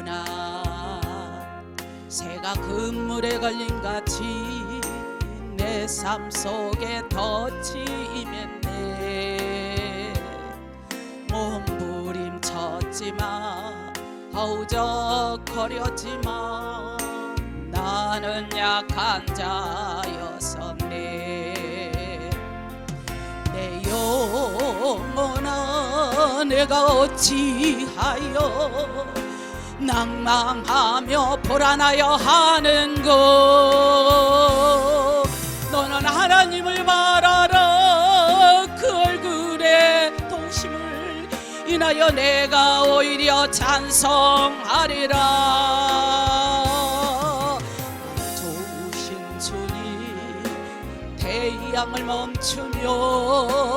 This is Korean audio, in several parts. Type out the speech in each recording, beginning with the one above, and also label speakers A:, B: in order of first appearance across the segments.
A: 날 새가 그물에 걸린 같이 내 삶 속에 덧치이면네. 몸부림쳤지만 허우적거렸지만 나는 약한 자였었네. 내 영혼아 내가 어찌하여 낭망하며 불안하여 하는고. 너는 하나님을 바라라. 그 얼굴에 도심을 인하여 내가 오히려 찬송하리라. 좋으신 주님 태양을 멈추며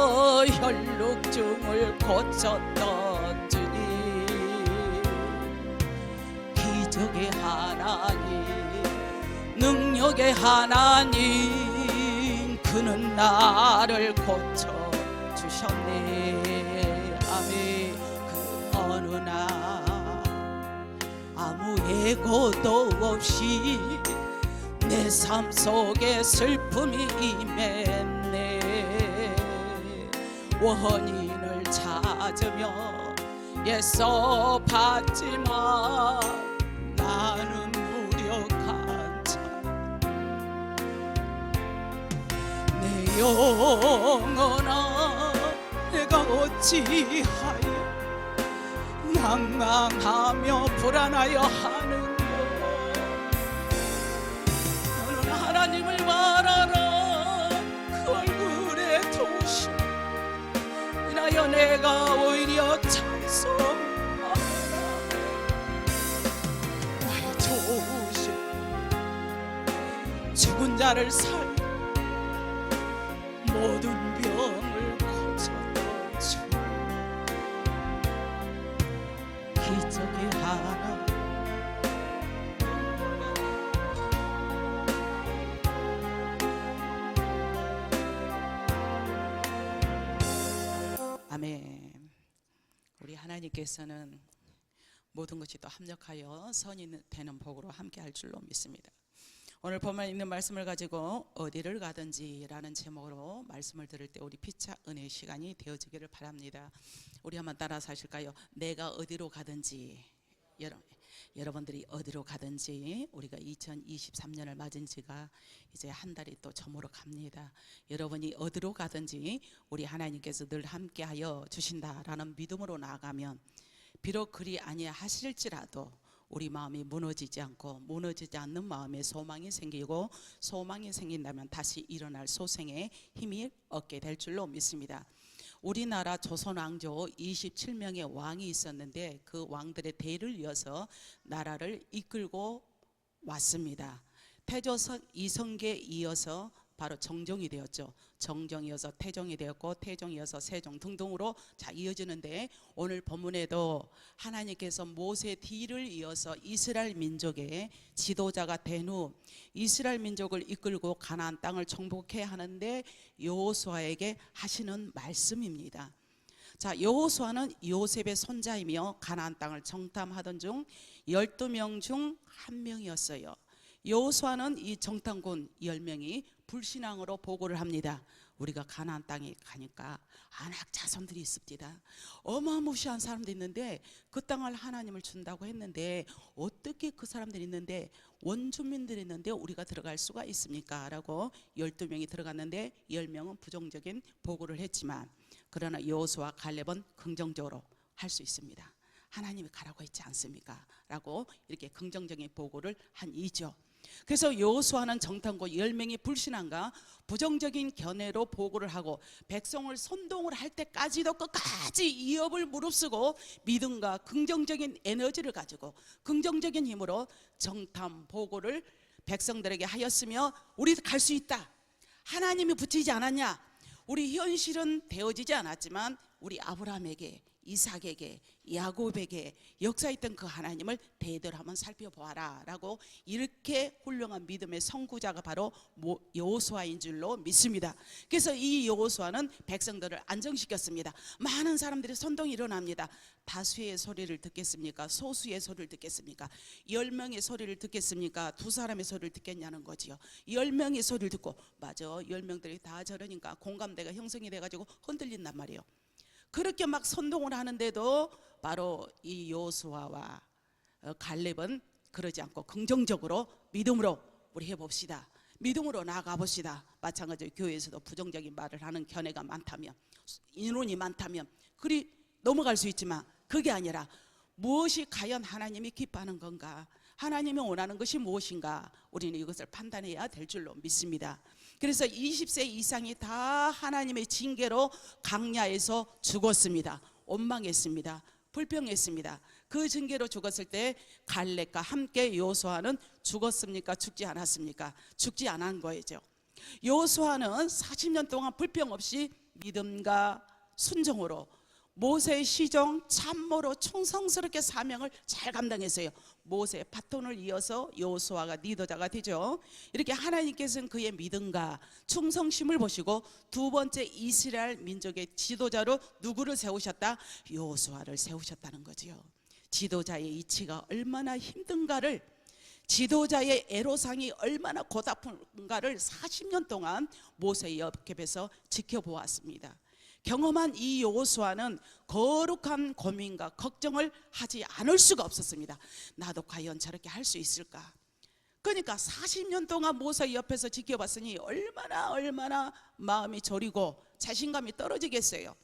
A: 혈육중을 고쳤던 주님, 기적의 하나님, 능력의 하나님, 그는 나를 고쳐주셨네. 아멘. 그 어느 날 아무 예고도 없이 내 삶 속에 슬픔이 임했네. 원인을 찾으며 애써 봤지만 나는 무력한 자. 내 영혼아 내가 어찌하여 낭망하며 불안하여 하는가. 너는 하나님을 바라라. 그 얼굴에 도심 인하여 내가 오히려 찬송하라. 나의 좋으신 죽은 자를 살려 모든 병을 고쳤던 주, 기적의 하나. 아멘. 우리 하나님께서는 모든 것이 또 합력하여 선이 되는 복으로 함께할 줄로 믿습니다. 오늘 본문에 있는 말씀을 가지고 어디를 가든지 라는 제목으로 말씀을 들을 때 우리 피차 은혜의 시간이 되어지기를 바랍니다. 우리 한번 따라서 하실까요? 내가 어디로 가든지. 여러분들이 어디로 가든지 우리가 2023년을 맞은 지가 이제 한 달이 또 저물어 갑니다. 여러분이 어디로 가든지 우리 하나님께서 늘 함께하여 주신다라는 믿음으로 나아가면 비록 그리 아니하실지라도 우리 마음이 무너지지 않고 무너지지 않는 마음에 소망이 생기고 소망이 생긴다면 다시 일어날 소생의 힘이 얻게 될 줄로 믿습니다. 우리나라 조선 왕조 27명의 왕이 있었는데 그 왕들의 대를 이어서 나라를 이끌고 왔습니다. 태조선 이성계에 이어서 바로 정종이 되었죠. 정종이어서 태종이 되었고 태종이어서 세종 등등으로 자 이어지는데, 오늘 본문에도 하나님께서 모세 뒤를 이어서 이스라엘 민족의 지도자가 된 후 이스라엘 민족을 이끌고 가나안 땅을 정복해야 하는데 여호수아에게 하시는 말씀입니다. 자, 여호수아는 요셉의 손자이며 가나안 땅을 정탐하던 중 12명 중 한 명이었어요. 여호수아는 이 정탐꾼 10명이 불신앙으로 보고를 합니다. 우리가 가나안 땅에 가니까 안악 자손들이 있습니다. 어마무시한 사람들이 있는데 그 땅을 하나님을 준다고 했는데 어떻게 그 사람들이 있는데 원주민들이 있는데 우리가 들어갈 수가 있습니까? 라고 12명이 들어갔는데 10명은 부정적인 보고를 했지만, 그러나 여호수아와 갈렙은 긍정적으로 할 수 있습니다. 하나님이 가라고 했지 않습니까? 라고 이렇게 긍정적인 보고를 한 이죠. 그래서 여호수아는 정탐꾼 10명이 불신앙과 부정적인 견해로 보고를 하고 백성을 선동을 할 때까지도 끝까지 이업을 무릅쓰고 믿음과 긍정적인 에너지를 가지고 긍정적인 힘으로 정탐 보고를 백성들에게 하였으며, 우리 갈 수 있다, 하나님이 붙이지 않았냐, 우리 현실은 되어지지 않았지만 우리 아브라함에게 이삭에게, 야곱에게 역사했던 그 하나님을 대대로 한번 살펴보아라 라고, 이렇게 훌륭한 믿음의 선구자가 바로 여호수아인 줄로 믿습니다. 그래서 이 여호수아는 백성들을 안정시켰습니다. 많은 사람들이 선동이 일어납니다. 다수의 소리를 듣겠습니까? 소수의 소리를 듣겠습니까? 10명의 소리를 듣겠습니까? 2사람의 소리를 듣겠냐는 거지요. 10명의 소리를 듣고, 맞아, 10명들이 다 저러니까 공감대가 형성이 돼가지고 흔들린단 말이에요. 그렇게 막 선동을 하는데도 바로 이 여호수아와 갈렙은 그러지 않고 긍정적으로 믿음으로 우리 해봅시다, 믿음으로 나아가봅시다. 마찬가지로 교회에서도 부정적인 말을 하는 견해가 많다면, 인원이 많다면 그리 넘어갈 수 있지만, 그게 아니라 무엇이 과연 하나님이 기뻐하는 건가, 하나님이 원하는 것이 무엇인가, 우리는 이것을 판단해야 될 줄로 믿습니다. 그래서 20세 이상이 다 하나님의 징계로 강야에서 죽었습니다. 원망했습니다. 불평했습니다. 그 징계로 죽었을 때 갈렙과 함께 여호수아는 죽었습니까? 죽지 않았습니까? 죽지 않은 거죠. 여호수아는 40년 동안 불평 없이 믿음과 순종으로 모세의 시종 참모로 충성스럽게 사명을 잘 감당했어요. 모세의 바톤을 이어서 여호수아가 리더자가 되죠. 이렇게 하나님께서는 그의 믿음과 충성심을 보시고 두 번째 이스라엘 민족의 지도자로 누구를 세우셨다? 여호수아를 세우셨다는 거지요. 지도자의 이치가 얼마나 힘든가를, 지도자의 애로사항이 얼마나 고달픈가를 40년 동안 모세의 옆에서 지켜보았습니다. 경험한 이 여호수아는 거룩한 고민과 걱정을 하지 않을 수가 없었습니다. 나도 과연 저렇게 할 수 있을까? 그러니까 40년 동안 모세 옆에서 지켜봤으니 얼마나 마음이 저리고 자신감이 떨어지겠어요.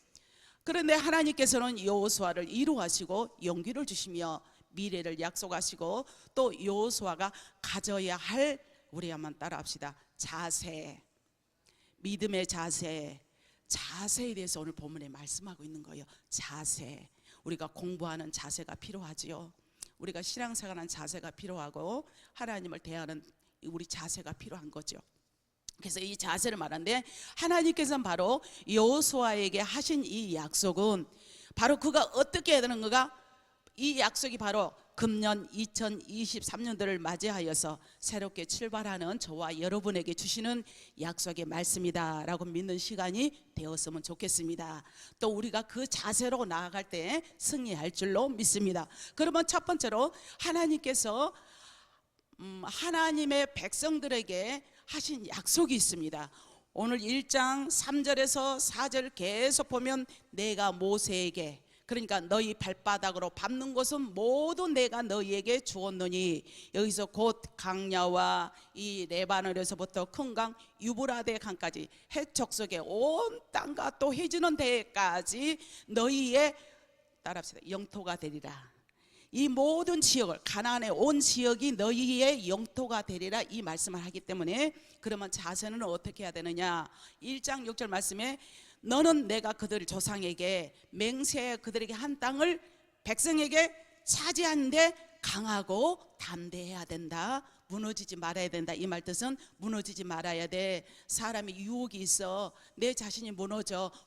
A: 그런데 하나님께서는 여호수아를 이루하시고 용기를 주시며 미래를 약속하시고, 또 여호수아가 가져야 할, 우리 한번 따라합시다, 자세, 믿음의 자세에 대해서 오늘 본문에 말씀하고 있는 거예요. 자세, 우리가 공부하는 자세가 필요하지요. 우리가 신앙생활하는 자세가 필요하고 하나님을 대하는 우리 자세가 필요한 거죠. 그래서 이 자세를 말하는데, 하나님께서는 바로 여호수아에게 하신 이 약속은 바로 그가 어떻게 해야 되는 거가, 이 약속이 바로 금년 2023년도를 맞이하여서 새롭게 출발하는 저와 여러분에게 주시는 약속의 말씀이다 라고 믿는 시간이 되었으면 좋겠습니다. 또 우리가 그 자세로 나아갈 때 승리할 줄로 믿습니다. 그러면 첫 번째로 하나님께서 하나님의 백성들에게 하신 약속이 있습니다. 오늘 1장 3절에서 4절 계속 보면, 내가 모세에게, 그러니까 너희 발바닥으로 밟는 곳은 모두 내가 너희에게 주었노니, 여기서 곧 강야와 이 레바논에서부터 큰 강 유브라데 강까지 해척 속에 온 땅과 또 해지는 데까지 너희의, 따라합시다, 영토가 되리라. 이 모든 지역을, 가나안의 온 지역이 너희의 영토가 되리라, 이 말씀을 하기 때문에, 그러면 자세는 어떻게 해야 되느냐? 1장 6절 말씀에, 너는 내가 그들 조상에게 맹세해 그들에게 한 땅을 백성에게 차지하는데 강하고 담대해야 된다. 무너지지 말아야 된다. 이 말 뜻은 무너지지 말아야 돼. 사람이 유혹이 있어. 내 자신이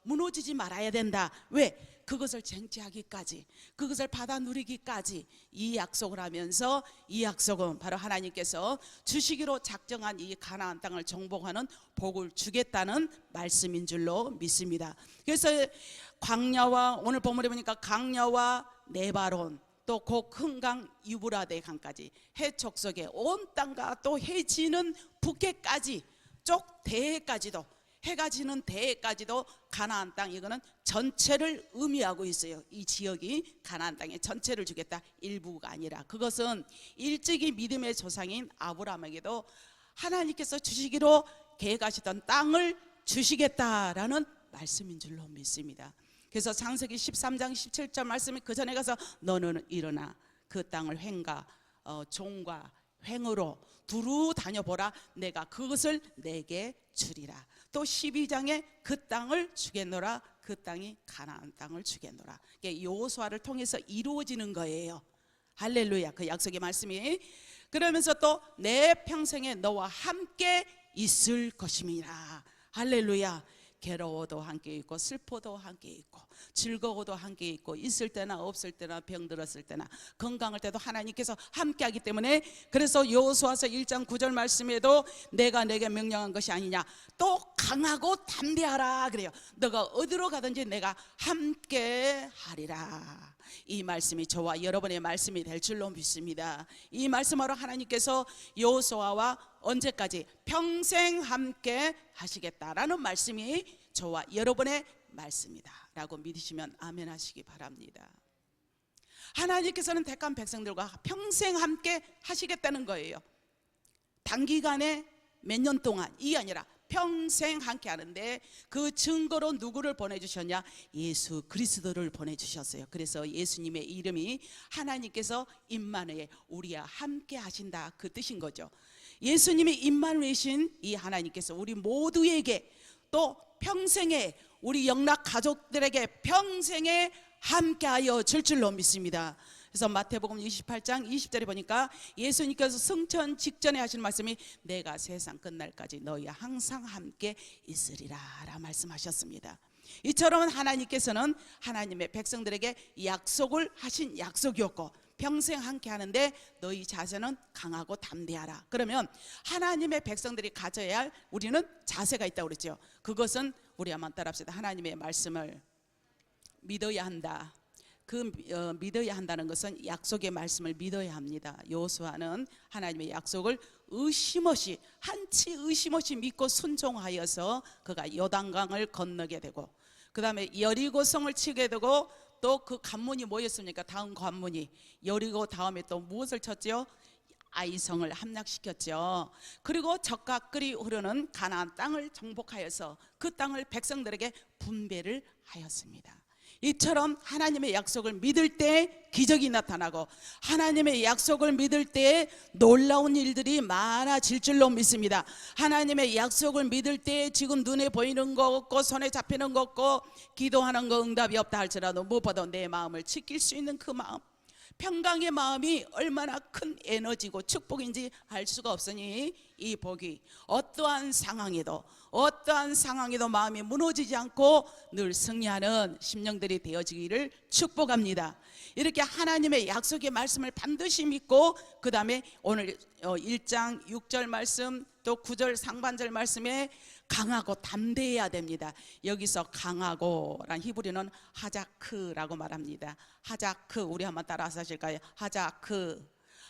A: 무너지지 말아야 된다. 왜? 그것을 쟁취하기까지, 그것을 받아 누리기까지 이 약속을 하면서, 이 약속은 바로 하나님께서 주시기로 작정한 이 가나안 땅을 정복하는 복을 주겠다는 말씀인 줄로 믿습니다. 그래서 광야와, 오늘 본문에 보니까 강야와 네바론, 또 그 큰 강 유브라데 강까지, 해척 속에 온 땅과 또 해지는 북해까지, 쪽 대해까지도, 해가 지는 대해까지도 가나안 땅, 이거는 전체를 의미하고 있어요. 이 지역이 가나안 땅의 전체를 주겠다, 일부가 아니라. 그것은 일찍이 믿음의 조상인 아브라함에게도 하나님께서 주시기로 계획하시던 땅을 주시겠다라는 말씀인 줄로 믿습니다. 그래서 창세기 13장 17절 말씀이, 그 전에 가서 너는 일어나 그 땅을 횡과 종과 횡으로 두루 다녀보라, 내가 그것을 내게 주리라. 또 12장에 그 땅을 주겠노라, 그 땅이 가나안 땅을 주겠노라. 이게 여호수아를 통해서 이루어지는 거예요. 할렐루야. 그 약속의 말씀이. 그러면서 또 내 평생에 너와 함께 있을 것임이라. 할렐루야. 괴로워도 함께 있고 슬퍼도 함께 있고 즐거워도 함께 있고 있을 때나 없을 때나 병들었을 때나 건강할 때도 하나님께서 함께하기 때문에 그래서 여호수아서 1장 9절 말씀에도 내가 내게 명령한 것이 아니냐 또 강하고 담대하라 그래요. 너가 어디로 가든지 내가 함께하리라. 이 말씀이 저와 여러분의 말씀이 될 줄로 믿습니다. 이 말씀으로 하나님께서 여호수아와 언제까지 평생 함께 하시겠다라는 말씀이 저와 여러분의 말씀이다 라고 믿으시면 아멘 하시기 바랍니다. 하나님께서는 택한 백성들과 평생 함께 하시겠다는 거예요. 단기간에 몇 년 동안 이게 아니라 평생 함께 하는데 그 증거로 누구를 보내주셨냐? 예수 그리스도를 보내주셨어요. 그래서 예수님의 이름이 하나님께서 임마누엘 우리와 함께 하신다 그 뜻인 거죠. 예수님이 임마누엘이신 이 하나님께서 우리 모두에게 또 평생에 우리 영락 가족들에게 평생에 함께하여 줄 줄로 믿습니다. 그래서 마태복음 28장 20절에 보니까 예수님께서 승천 직전에 하시는 말씀이 내가 세상 끝날까지 너희와 항상 함께 있으리라 라 말씀하셨습니다. 이처럼 하나님께서는 하나님의 백성들에게 약속을 하신 약속이었고 평생 함께 하는데 너희 자세는 강하고 담대하라. 그러면 하나님의 백성들이 가져야 할 우리는 자세가 있다고 그랬죠. 그것은 우리 한번 따라합시다. 하나님의 말씀을 믿어야 한다. 믿어야 한다는 것은 약속의 말씀을 믿어야 합니다. 여호수아는 하나님의 약속을 의심없이 한치 의심없이 믿고 순종하여서 그가 요단강을 건너게 되고 그 다음에 여리고성을 치게 되고 또 그 관문이 뭐였습니까? 다음 관문이 여리고 다음에 또 무엇을 쳤죠? 아이성을 함락시켰죠. 그리고 적과 끌이 흐르는 가나안 땅을 정복하여서 그 땅을 백성들에게 분배를 하였습니다. 이처럼 하나님의 약속을 믿을 때 기적이 나타나고 하나님의 약속을 믿을 때 놀라운 일들이 많아질 줄로 믿습니다. 하나님의 약속을 믿을 때 지금 눈에 보이는 거 없고 손에 잡히는 거 없고 기도하는 거 응답이 없다 할지라도 무엇보다 내 마음을 지킬 수 있는 그 마음, 평강의 마음이 얼마나 큰 에너지고 축복인지 알 수가 없으니 이 복이 어떠한 상황에도 마음이 무너지지 않고 늘 승리하는 심령들이 되어지기를 축복합니다. 이렇게 하나님의 약속의 말씀을 반드시 믿고 그 다음에 오늘 1장 6절 말씀 또 9절 상반절 말씀에 강하고 담대해야 됩니다. 여기서 강하고란 히브리는 하자크라고 말합니다. 하자크 우리 한번 따라서 하실까요?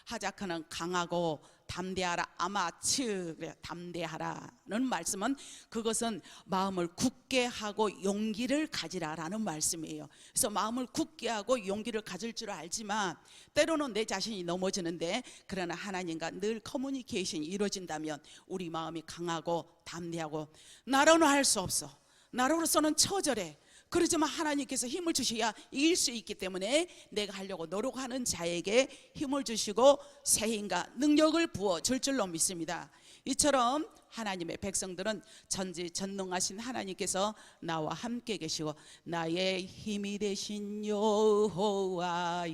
A: 하자크는 강하고 담대하라. 아마츠 그래 담대하라는 말씀은 그것은 마음을 굳게 하고 용기를 가지라라는 말씀이에요. 그래서 마음을 굳게 하고 용기를 가질 줄 알지만 때로는 내 자신이 넘어지는데 그러나 하나님과 늘 커뮤니케이션이 이루어진다면 우리 마음이 강하고 담대하고 나로는 할 수 없어, 나로서는 처절해. 그렇지만 하나님께서 힘을 주셔야 이길 수 있기 때문에 내가 하려고 노력하는 자에게 힘을 주시고 세임과 능력을 부어줄 줄로 믿습니다. 이처럼 하나님의 백성들은 전지전능하신 하나님께서 나와 함께 계시고 나의 힘이 되신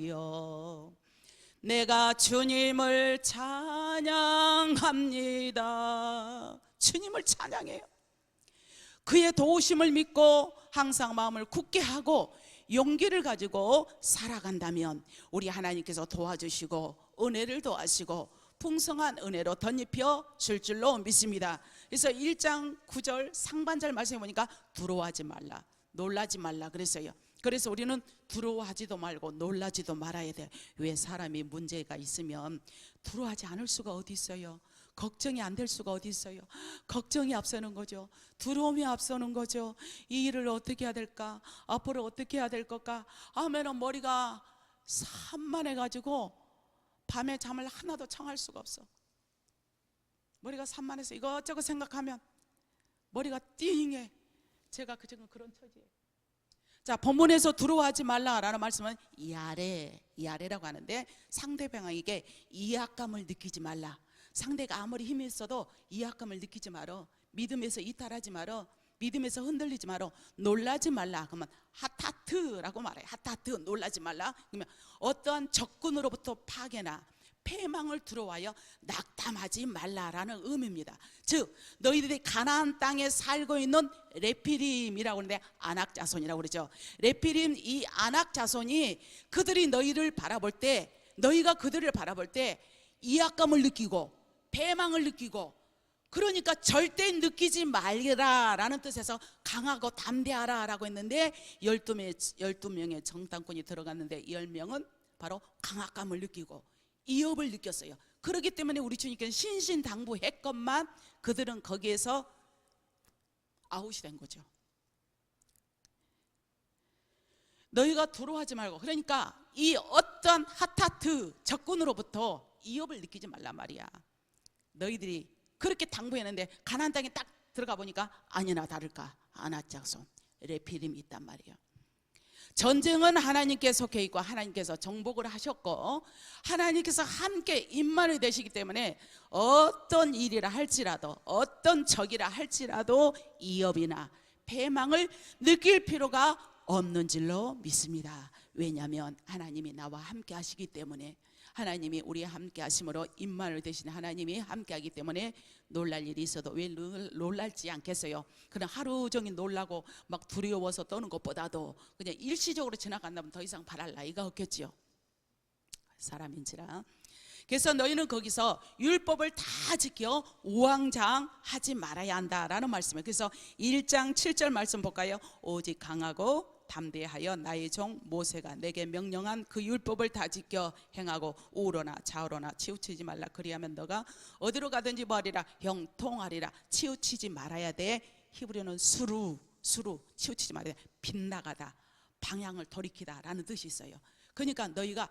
A: 여호와여 내가 주님을 찬양합니다. 주님을 찬양해요. 그의 도우심을 믿고 항상 마음을 굳게 하고 용기를 가지고 살아간다면 우리 하나님께서 도와주시고 은혜를 더하시고 풍성한 은혜로 덧입혀 줄 줄로 믿습니다. 그래서 1장 9절 상반절 말씀해 보니까 두려워하지 말라, 놀라지 말라 그랬어요. 그래서 우리는 두려워하지도 말고 놀라지도 말아야 돼. 왜 사람이 문제가 있으면 두려워하지 않을 수가 어디 있어요? 걱정이 안 될 수가 어디 있어요? 걱정이 앞서는 거죠. 두려움이 앞서는 거죠. 이 일을 어떻게 해야 될까? 앞으로 어떻게 해야 될 걸까? 하면은 머리가 산만해가지고 밤에 잠을 하나도 청할 수가 없어. 머리가 산만해서 이것저것 생각하면 머리가 띵해. 제가 그런 처지예요. 자, 본문에서 두려워하지 말라라는 말씀은 이아래라고 하는데 상대방에게 이악감을 느끼지 말라. 상대가 아무리 힘이 있어도 이악감을 느끼지 말어. 믿음에서 이탈하지 말어. 믿음에서 흔들리지 말어. 놀라지 말라. 그러면 하타트라고 말해요. 하타트 놀라지 말라. 그러면 어떠한 적군으로부터 파괴나 패망을 두려워하여 낙담하지 말라라는 의미입니다. 즉 너희들이 가나안 땅에 살고 있는 레피림이라고 하는데 아낙 자손이라고 그러죠. 레피림, 이 아낙 자손이 그들이 너희를 바라볼 때, 너희가 그들을 바라볼 때 이악감을 느끼고 패망을 느끼고, 그러니까 절대 느끼지 말라라는 뜻에서 강하고 담대하라 라고 했는데 12명의 정탐꾼이 들어갔는데 10명은 바로 강압감을 느끼고 이업을 느꼈어요. 그렇기 때문에 우리 주님께서 신신당부했건만 그들은 거기에서 아웃이 된 거죠. 너희가 두려워하지 말고, 그러니까 이 어떤 하타트 적군으로부터 이업을 느끼지 말란 말이야. 너희들이 그렇게 당부했는데 가나안 땅에 딱 들어가 보니까 아니나 다를까 아낙 자손 레피림이 있단 말이에요. 전쟁은 하나님께 속해 있고 하나님께서 정복을 하셨고 하나님께서 함께 임만이 되시기 때문에 어떤 일이라 할지라도, 어떤 적이라 할지라도 이업이나 패망을 느낄 필요가 없는 줄로 믿습니다. 왜냐하면 하나님이 나와 함께 하시기 때문에, 하나님이 우리와 함께 하심으로 임마누엘 되시는 하나님이 함께 하기 때문에 놀랄 일이 있어도 왜 놀랄지 않겠어요? 그냥 하루 종일 놀라고 막 두려워서 떠는 것보다도 그냥 일시적으로 지나간다면 더 이상 바랄 나이가 없겠지요. 사람인지라. 그래서 너희는 거기서 율법을 다 지켜 우왕좌왕하지 말아야 한다라는 말씀이에요. 그래서 1장 7절 말씀 볼까요? 오직 강하고 담대하여 나의 종 모세가 내게 명령한 그 율법을 다 지켜 행하고 우로나 좌우로나 치우치지 말라. 그리하면 너가 어디로 가든지 뭐하리라? 형통하리라. 치우치지 말아야 돼. 히브리어는 수루 치우치지 말아야 돼. 빗나가다, 방향을 돌이키다 라는 뜻이 있어요. 그러니까 너희가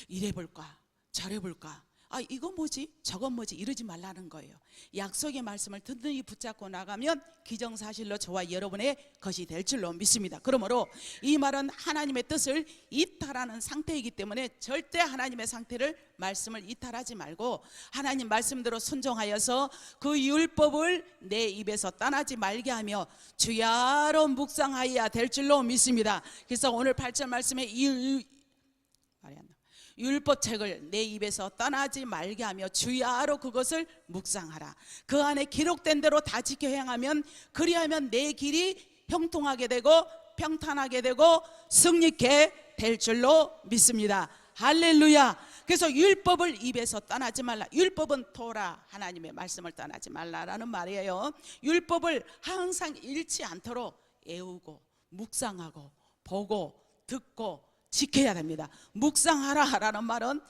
A: 이래볼까 저래볼까, 아 이거 뭐지 저건 뭐지 이러지 말라는 거예요. 약속의 말씀을 든든히 붙잡고 나가면 기정사실로 저와 여러분의 것이 될 줄로 믿습니다. 그러므로 이 말은 하나님의 뜻을 이탈하는 상태이기 때문에 절대 하나님의 상태를, 말씀을 이탈하지 말고 하나님 말씀대로 순종하여서 그 율법을 내 입에서 떠나지 말게 하며 주야로 묵상하여야 될 줄로 믿습니다. 그래서 오늘 8절 말씀에 율법책을 내 입에서 떠나지 말게 하며 주야로 그것을 묵상하라. 그 안에 기록된 대로 다 지켜 행하면, 그리하면 내 길이 형통하게 되고 평탄하게 되고 승리케 될 줄로 믿습니다. 할렐루야. 그래서 율법을 입에서 떠나지 말라. 율법은 토라, 하나님의 말씀을 떠나지 말라라는 말이에요. 율법을 항상 잃지 않도록 애우고 묵상하고 보고 듣고 지켜야 됩니다. 묵상하라라는 말은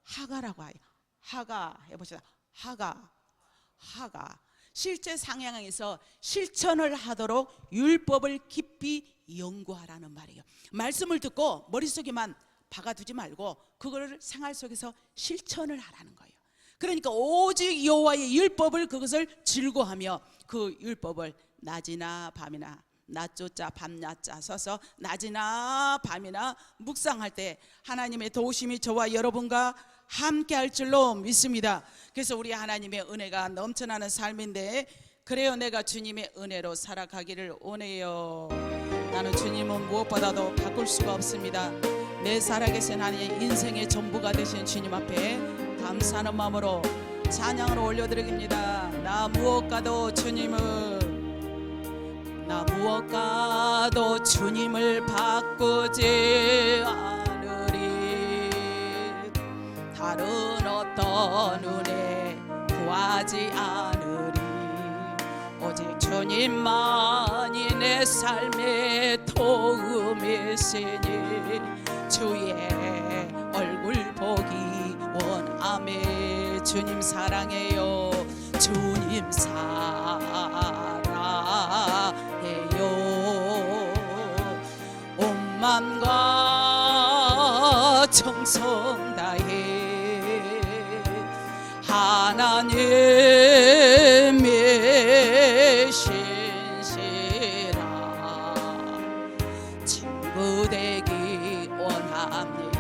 A: 하가라고 해요. 하가 해보시다. 하가 실제 상황에서 실천을 하도록 율법을 깊이 연구하라는 말이에요. 말씀을 듣고 머릿속에만 박아두지 말고 그거를 생활 속에서 실천을 하라는 거예요. 그러니까 오직 여호와의 율법을, 그것을 즐거워하며 그 율법을 낮이나 밤이나, 낮조자 밤낮자 써서 낮이나 밤이나 묵상할 때 하나님의 도우심이 저와 여러분과 함께 할 줄로 믿습니다. 그래서 우리 하나님의 은혜가 넘쳐나는 삶인데, 그래요 내가 주님의 은혜로 살아가기를 원해요. 나는 주님은 무엇보다도 바꿀 수가 없습니다. 내 살아계신 하나님, 인생의 전부가 되신 주님 앞에 감사하는 마음으로 찬양을 올려드립니다. 나 무엇과도 주님을 바꾸지 않으리. 다른 어떤 은혜 구하지 않으리. 오직 주님만이 내 삶의 도움이시니 주의 얼굴 보기 원하매. 주님 사랑해요. 주님 사랑해요. 온 마음과 정성 다해 하나님의 신실한 친구 되기 원합니다.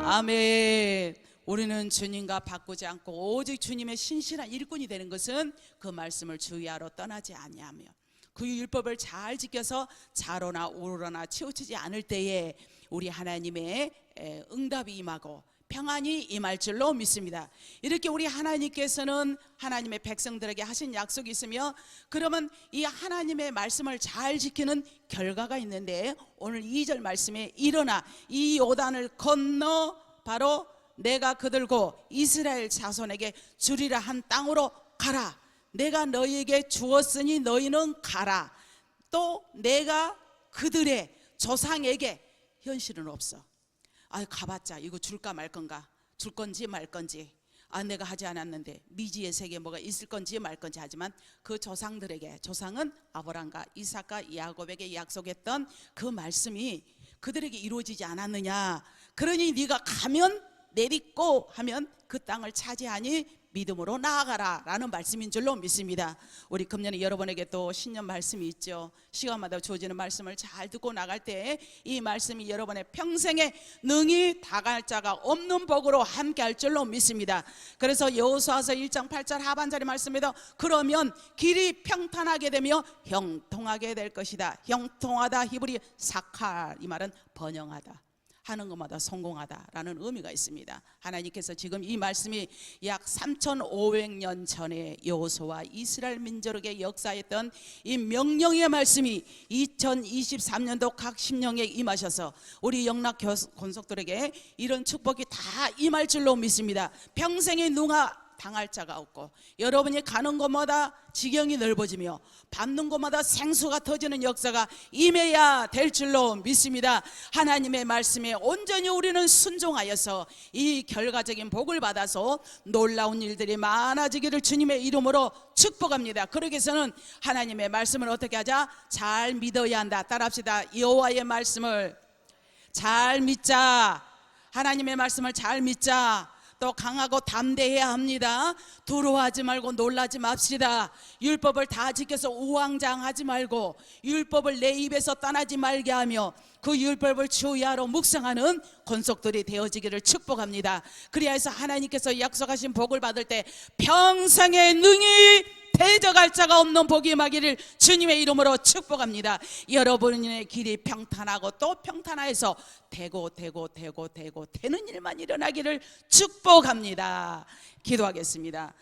A: 아멘. 우리는 주님과 바꾸지 않고 오직 주님의 신실한 일꾼이 되는 것은 그 말씀을 주의하러 떠나지 아니하며 그 율법을 잘 지켜서 좌로나 우로나 치우치지 않을 때에 우리 하나님의 응답이 임하고 평안이 임할 줄로 믿습니다. 이렇게 우리 하나님께서는 하나님의 백성들에게 하신 약속이 있으며, 그러면 이 하나님의 말씀을 잘 지키는 결과가 있는데, 오늘 2절 말씀에 일어나 이 요단을 건너 바로 내가 그들고 이스라엘 자손에게 주리라 한 땅으로 가라. 내가 너희에게 주었으니 너희는 가라. 또 내가 그들의 조상에게, 현실은 없어. 가봤자 이거 줄까 말 건가, 줄 건지 말 건지, 내가 하지 않았는데 미지의 세계에 뭐가 있을 건지 말 건지, 하지만 그 조상들에게, 조상은 아브라함과 이삭과 야곱에게 약속했던 그 말씀이 그들에게 이루어지지 않았느냐. 그러니 네가 가면 내딛고 하면 그 땅을 차지하니 믿음으로 나아가라 라는 말씀인 줄로 믿습니다. 우리 금년에 여러분에게 또 신년 말씀이 있죠. 시간마다 주어지는 말씀을 잘 듣고 나갈 때 이 말씀이 여러분의 평생에 능히 다갈 자가 없는 복으로 함께 할 줄로 믿습니다. 그래서 여호수아서 1장 8절 하반절의 말씀에도 그러면 길이 평탄하게 되며 형통하게 될 것이다. 형통하다, 히브리 사칼, 이 말은 번영하다, 하는 것마다 성공하다라는 의미가 있습니다. 하나님께서 지금 이 말씀이 약 3,500년 전에 여호수아와 이스라엘 민족에게 역사했던 이 명령의 말씀이 2023년도 각 심령에 임하셔서 우리 영락 권속들에게 이런 축복이 다 임할 줄로 믿습니다. 평생에 누가 당할 자가 없고, 여러분이 가는 곳마다 지경이 넓어지며 받는 곳마다 생수가 터지는 역사가 임해야 될 줄로 믿습니다. 하나님의 말씀에 온전히 우리는 순종하여서 이 결과적인 복을 받아서 놀라운 일들이 많아지기를 주님의 이름으로 축복합니다. 그러기 위해서는 하나님의 말씀을 어떻게 하자? 잘 믿어야 한다. 따라합시다. 여호와의 말씀을 잘 믿자. 하나님의 말씀을 잘 믿자. 또 강하고 담대해야 합니다. 두려워하지 말고 놀라지 맙시다. 율법을 다 지켜서 우왕좌왕하지 말고 율법을 내 입에서 떠나지 말게 하며 그 율법을 주야로 묵상하는 권속들이 되어지기를 축복합니다. 그리하여 하나님께서 약속하신 복을 받을 때 평생에 능히 대적할 자가 없는 복이 임하기를 주님의 이름으로 축복합니다. 여러분의 길이 평탄하고 또 평탄하여서 되고 되는 일만 일어나기를 축복합니다. 기도하겠습니다.